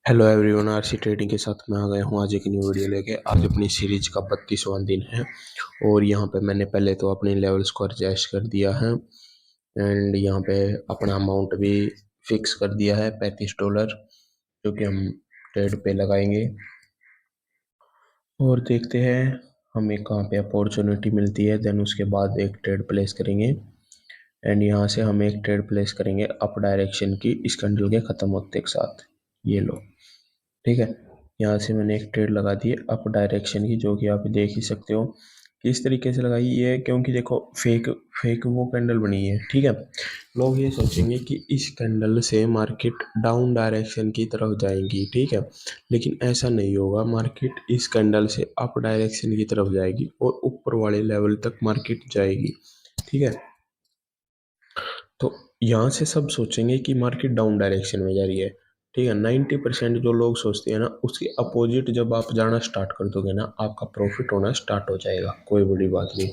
Hello everyone, RC trading के साथ मैं आ गया हूँ आज एक न्यू वीडियो लेके। आज अपनी सीरीज का 32वां दिन है और यहाँ पे मैंने पहले तो अपने लेवल्स को एडजस्ट कर दिया है एंड यहाँ पे अपना अमाउंट भी फिक्स कर दिया है $35, जो कि हम ट्रेड पे लगाएंगे। और देखते हैं हमें कहाँ पे अपॉर्चुनिटी मिलती है, देन उसके बाद एक ट्रेड प्लेस करेंगे। एंड यहाँ से हम एक ट्रेड प्लेस करेंगे अप डायरेक्शन की, इस कैंडल के ख़त्म होते के साथ। ये लो, ठीक है। यहाँ से मैंने एक ट्रेड लगा दी है अप डायरेक्शन की, जो कि आप देख ही सकते हो किस तरीके से लगाई है। क्योंकि देखो फेक फेक वो कैंडल बनी है, ठीक है। लोग ये सोचेंगे कि इस कैंडल से मार्केट डाउन डायरेक्शन की तरफ जाएगी, ठीक है। लेकिन ऐसा नहीं होगा, मार्केट इस कैंडल से अप डायरेक्शन की तरफ जाएगी और ऊपर वाले लेवल तक मार्केट जाएगी, ठीक है। तो यहाँ से सब सोचेंगे कि मार्केट डाउन डायरेक्शन में जा रही है, ठीक है। 90% जो लोग सोचते हैं ना, उसके अपोजिट जब आप जाना स्टार्ट कर दोगे ना, आपका प्रॉफिट होना स्टार्ट हो जाएगा। कोई बड़ी बात नहीं,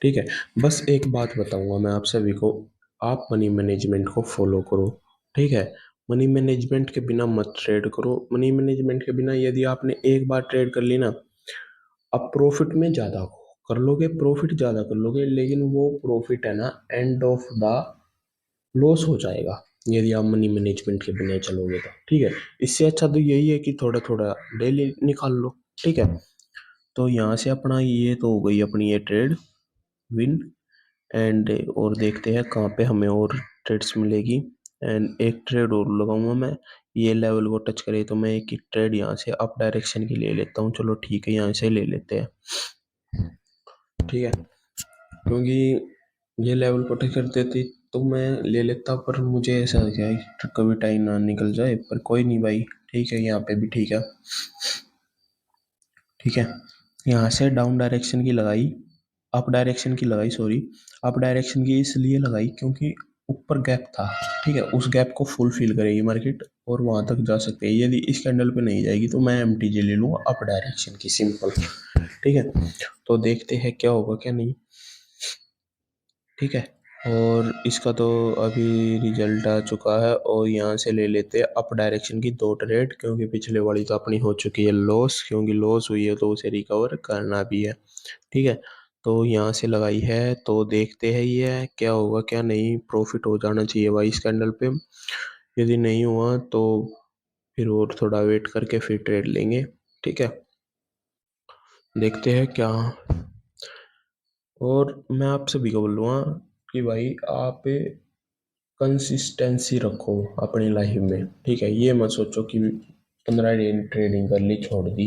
ठीक है। बस एक बात बताऊंगा मैं आप सभी को, आप मनी मैनेजमेंट को फॉलो करो, ठीक है। मनी मैनेजमेंट के बिना मत ट्रेड करो। मनी मैनेजमेंट के बिना यदि आपने एक बार ट्रेड कर ली ना, अब प्रॉफिट में ज़्यादा कर लोगे, प्रॉफिट ज़्यादा कर लोगे, लेकिन वो प्रॉफिट है ना, एंड ऑफ द लॉस हो जाएगा यदि आप मनी मैनेजमेंट के बिना चलोगे तो, ठीक है। इससे अच्छा तो यही है कि थोड़ा थोड़ा डेली निकाल लो, ठीक है। तो यहाँ से अपना ये तो हो गई अपनी ये ट्रेड विन। एंड और देखते हैं कहाँ पे हमें और ट्रेड्स मिलेगी। एंड एक ट्रेड और लगाऊंगा मैं, ये लेवल को टच करे तो मैं एक ट्रेड यहाँ से अप डायरेक्शन की ले लेता हूँ। चलो ठीक है, यहाँ से ले लेते हैं, ठीक है। क्योंकि ये लेवल को टच कर देती तो मैं ले लेता, पर मुझे ऐसा क्या है कि कभी टाइम ना निकल जाए। पर कोई नहीं भाई, ठीक है। यहाँ पे भी ठीक है, ठीक है। यहाँ से डाउन डायरेक्शन की लगाई, अप डायरेक्शन की लगाई, सॉरी। अप डायरेक्शन की इसलिए लगाई क्योंकि ऊपर गैप था, ठीक है। उस गैप को फुलफिल करेगी मार्केट और वहां तक जा सकते हैं। यदि इस कैंडल पे नहीं जाएगी तो मैं एमटीजे ले लूंगा अप डायरेक्शन की, सिंपल, ठीक है। तो देखते हैं क्या होगा क्या नहीं, ठीक है। और इसका तो अभी रिजल्ट आ चुका है और यहाँ से ले लेते हैं अप डायरेक्शन की दो ट्रेड, क्योंकि पिछले वाली तो अपनी हो चुकी है लॉस। क्योंकि लॉस हुई है तो उसे रिकवर करना भी है, ठीक है। तो यहाँ से लगाई है, तो देखते हैं ये क्या होगा क्या नहीं। प्रॉफिट हो जाना चाहिए भाई इस कैंडल पे। यदि नहीं हुआ तो फिर और थोड़ा वेट करके फिर ट्रेड लेंगे, ठीक है। देखते हैं क्या। और मैं आप सभी को बोलूँगा कि भाई आप कंसिस्टेंसी रखो अपनी लाइफ में, ठीक है। ये मत सोचो कि 15 दिन ट्रेडिंग कर ली छोड़ दी,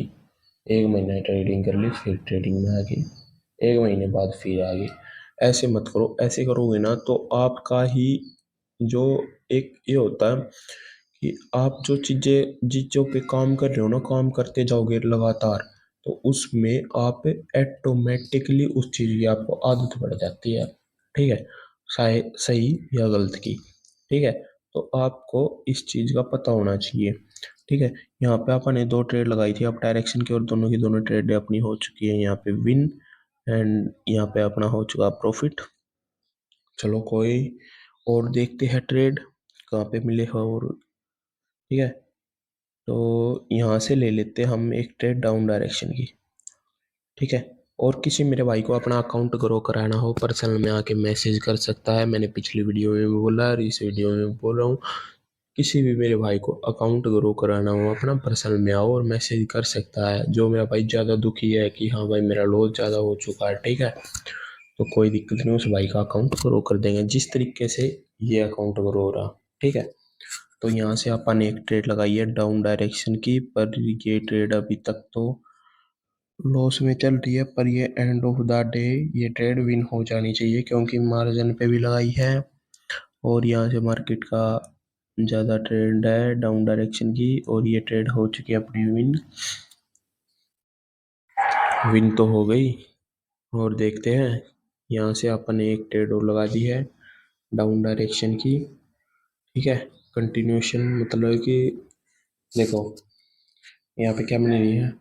एक महीना ट्रेडिंग कर ली फिर ट्रेडिंग में आ गई, एक महीने बाद फिर आ गई। ऐसे मत करो। ऐसे करोगे ना तो आपका ही जो एक ये होता है कि आप जो चीज़ें चीज़ों पे काम कर रहे हो ना, काम करते जाओगे लगातार, तो उसमें आप ऑटोमेटिकली उस चीज़ की आपको आदत पड़ जाती है, ठीक है। चाहे सही या गलत की, ठीक है। तो आपको इस चीज़ का पता होना चाहिए, ठीक है। यहाँ पे आपने दो ट्रेड लगाई थी अप डायरेक्शन की और दोनों की दोनों ट्रेड अपनी हो चुकी है यहाँ पे विन। एंड यहाँ पे अपना हो चुका प्रॉफिट। चलो कोई और देखते हैं ट्रेड कहाँ पे मिलेगा और, ठीक है। तो यहाँ से ले लेते हैं हम एक ट्रेड डाउन डायरेक्शन की, ठीक है। और किसी मेरे भाई को अपना अकाउंट ग्रो कराना हो, पर्सनल में आके मैसेज कर सकता है। मैंने पिछली वीडियो में भी बोला और इस वीडियो में भी बोल रहा हूँ, किसी भी मेरे भाई को अकाउंट ग्रो कराना हो अपना, पर्सनल में आओ और मैसेज कर सकता है। जो मेरा भाई ज़्यादा दुखी है कि हाँ भाई मेरा लॉस ज़्यादा हो चुका है, ठीक है, तो कोई दिक्कत नहीं, उस भाई का अकाउंट ग्रो कर देंगे जिस तरीके से ये अकाउंट ग्रो हो रहा, ठीक है। तो यहाँ से अपन ने एक ट्रेड लगाई है डाउन डायरेक्शन की, पर ये ट्रेड अभी तक तो लॉस में चल रही है। पर ये एंड ऑफ द डे ये ट्रेड विन हो जानी चाहिए, क्योंकि मार्जिन पे भी लगाई है और यहाँ से मार्केट का ज़्यादा ट्रेंड है डाउन डायरेक्शन की। और ये ट्रेड हो चुकी है अपनी विन, विन तो हो गई। और देखते हैं यहाँ से अपन ने एक ट्रेड और लगा दी है डाउन डायरेक्शन की, ठीक है। कंटिन्यूशन मतलब कि देखो यहाँ पे क्या बनी हुई है,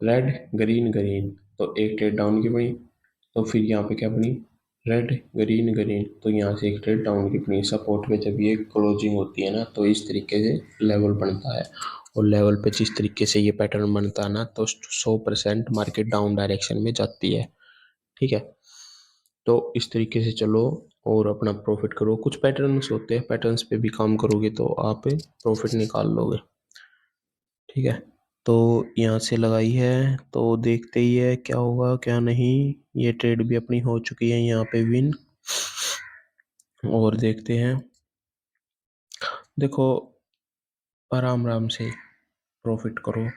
रेड ग्रीन ग्रीन, तो एक ट्रेड डाउन की बनी। तो फिर यहाँ पे क्या बनी, रेड ग्रीन ग्रीन, तो यहाँ से एक ट्रेड डाउन की बनी। सपोर्ट पे जब ये क्लोजिंग होती है ना, तो इस तरीके से लेवल बनता है। और लेवल पे जिस तरीके से ये पैटर्न बनता है ना, तो 100% मार्केट डाउन डायरेक्शन में जाती है। ठीक है, तो इस तरीके से चलो और अपना प्रॉफिट करो। कुछ पैटर्न्स होते हैं, पैटर्न्स पे भी काम करोगे तो आप प्रॉफिट निकाल लोगे। ठीक है, तो यहाँ से लगाई है, तो देखते ही है क्या होगा क्या नहीं। ये ट्रेड भी अपनी हो चुकी है यहाँ पे विन, और देखते हैं। देखो, आराम आराम से प्रॉफिट करो,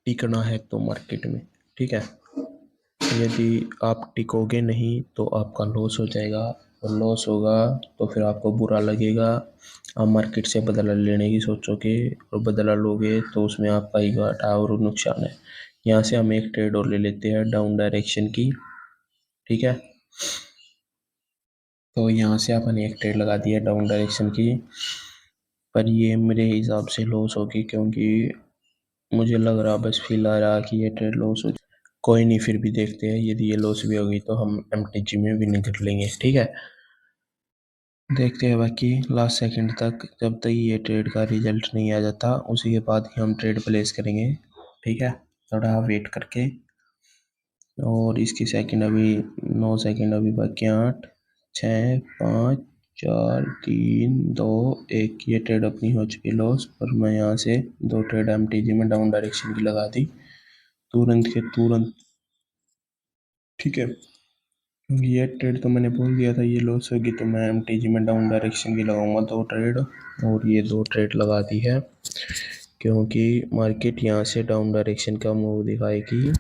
टिकना है तो मार्केट में। ठीक है, यदि आप टिकोगे नहीं तो आपका लॉस हो जाएगा, और लॉस होगा तो फिर आपको बुरा लगेगा। आप मार्केट से बदला लेने की सोचोगे, और बदला लोगे तो उसमें आपका ही घाटा और नुकसान है। यहाँ से हम एक ट्रेड और ले लेते हैं डाउन डायरेक्शन की। ठीक है, तो यहाँ से अपन एक ट्रेड लगा दिया डाउन डायरेक्शन की, पर ये मेरे हिसाब से लॉस होगी, क्योंकि मुझे लग रहा, बस फील आ रहा कि ये ट्रेड लॉस हो। कोई नहीं, फिर भी देखते हैं, यदि ये लॉस भी होगी तो हम एमटीजी में विन कर लेंगे। ठीक है, देखते हैं बाकी लास्ट सेकंड तक, जब तक ये ट्रेड का रिजल्ट नहीं आ जाता उसी के बाद ही हम ट्रेड प्लेस करेंगे। ठीक है, थोड़ा वेट करके। और इसकी सेकंड अभी 9 सेकंड अभी बाकी, 8, 6, 5, 4, 3, 2, 1। ये ट्रेड अपनी हो चुकी लॉस, पर मैं यहाँ से 2 ट्रेड एमटीजी में डाउन डायरेक्शन की लगा दी तुरंत के तुरंत। ठीक है, ये ट्रेड तो मैंने बोल दिया था ये लॉस होगी, तो मैं एमटीजी में डाउन डायरेक्शन की लगाऊंगा 2 ट्रेड, और ये 2 ट्रेड लगा दी है, क्योंकि मार्केट यहाँ से डाउन डायरेक्शन का मूव दिखाएगी।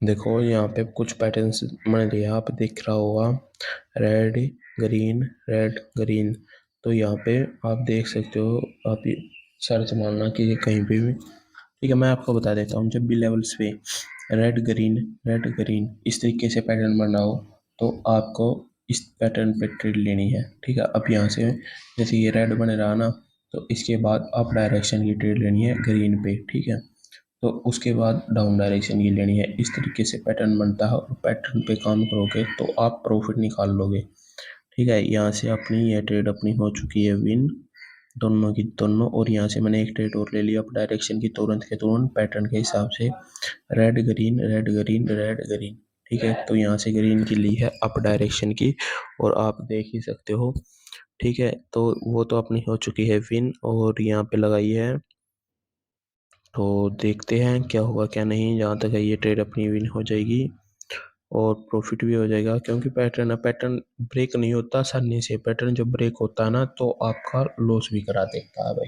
देखो यहाँ पे कुछ पैटर्न्स मैंने लिया, आप देख रहा होगा, रेड ग्रीन रेड ग्रीन। तो यहाँ पे आप देख सकते हो, आप सर्च मारना कि ये कहीं पे भी। ठीक है, मैं आपको बता देता हूँ, जब भी लेवल्स पे रेड ग्रीन इस तरीके से पैटर्न बना हो, तो आपको इस पैटर्न पे ट्रेड लेनी है। ठीक है, अब यहाँ से जैसे ये रेड बन रहा ना, तो इसके बाद अप डायरेक्शन की ट्रेड लेनी है ग्रीन पे। ठीक है, तो उसके बाद डाउन डायरेक्शन की लेनी है। इस तरीके से पैटर्न बनता है, और पैटर्न पे काम करोगे तो आप प्रॉफिट निकाल लोगे। ठीक है, यहाँ से अपनी ये ट्रेड अपनी हो चुकी है विन, दोनों की दोनों। और यहाँ से मैंने एक ट्रेड और ले लिया अप डायरेक्शन की, तुरंत के तुरंत पैटर्न के हिसाब से, red green red green red green. ठीक है, तो यहाँ से ग्रीन की ली है अप डायरेक्शन की, और आप देख ही सकते हो। ठीक है, तो वो तो अपनी हो चुकी है विन, और यहाँ पे लगाई है, तो देखते हैं क्या होगा क्या नहीं। जहाँ तक है ये ट्रेड अपनी विन हो जाएगी, और प्रॉफिट भी हो जाएगा, क्योंकि पैटर्न ब्रेक नहीं होता आसानी से। पैटर्न जब ब्रेक होता है ना, तो आपका लॉस भी करा देता है भाई।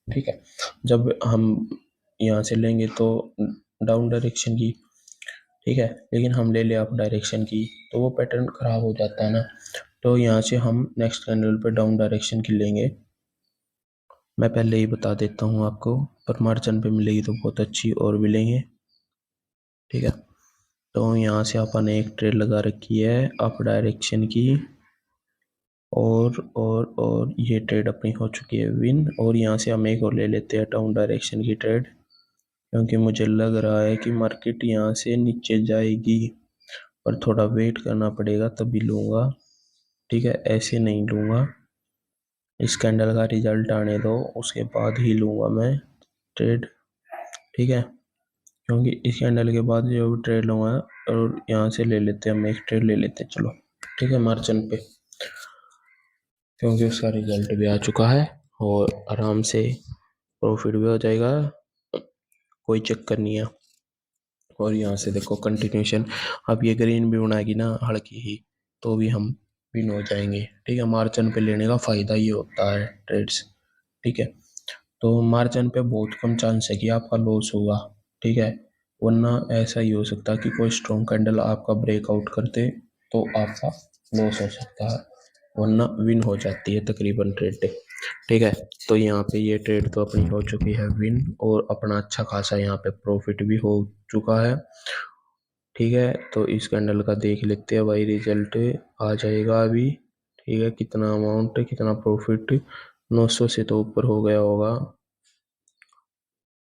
ठीक है, जब हम यहाँ से लेंगे तो डाउन डायरेक्शन की, ठीक है, लेकिन हम ले अप डायरेक्शन की, तो वो पैटर्न खराब हो जाता है ना। तो यहाँ से हम नेक्स्ट कैंडल पे डाउन डायरेक्शन की लेंगे, मैं पहले ही बता देता हूँ आपको, पर मार्जिन पे मिलेगी तो बहुत अच्छी, और भी लेंगे। ठीक है, तो यहाँ से अपन ने एक ट्रेड लगा रखी है अप डायरेक्शन की, और ये ट्रेड अपनी हो चुकी है विन। और यहाँ से हम एक और ले लेते हैं डाउन डायरेक्शन की ट्रेड, क्योंकि मुझे लग रहा है कि मार्केट यहाँ से नीचे जाएगी, पर थोड़ा वेट करना पड़ेगा तभी लूँगा। ठीक है, ऐसे नहीं लूँगा, इस कैंडल का रिजल्ट आने दो, उसके बाद ही लूँगा मैं ट्रेड। ठीक है, क्योंकि इस कैंडल के बाद जो भी ट्रेड लूँगा, और यहाँ से ले लेते हैं, हम एक ट्रेड ले लेते हैं चलो। ठीक है, मार्जिन पे, क्योंकि उसका रिजल्ट भी आ चुका है, और आराम से प्रॉफिट भी हो जाएगा, कोई चक्कर नहीं है। और यहाँ से देखो कंटिन्यूशन, अब ये ग्रीन भी बनाएगी ना हल्की ही, तो भी हम विन हो जाएंगे। ठीक है, मार्जिन पे लेने का फ़ायदा ये होता है ट्रेड्स। ठीक है, तो मार्जिन पे बहुत कम चांस है कि आपका लॉस होगा। ठीक है, वरना ऐसा ही हो सकता है कि कोई स्ट्रॉन्ग कैंडल आपका ब्रेकआउट करते तो आपका लॉस हो सकता है, वरना विन हो जाती है तकरीबन ट्रेड। ठीक है, तो यहाँ पे ये ट्रेड तो अपनी हो चुकी है विन, और अपना अच्छा खासा यहाँ पे प्रॉफिट भी हो चुका है। ठीक है, तो इस कैंडल का देख लेते हैं भाई, रिजल्ट आ जाएगा अभी। ठीक है, कितना अमाउंट, कितना प्रॉफिट, 900 से तो ऊपर हो गया होगा,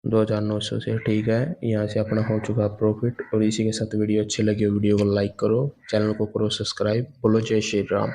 2900 से। ठीक है, यहाँ से अपना हो चुका प्रॉफिट। और इसी के साथ वीडियो अच्छी लगी, वीडियो को लाइक करो, चैनल को करो सब्सक्राइब। बोलो जय श्री राम।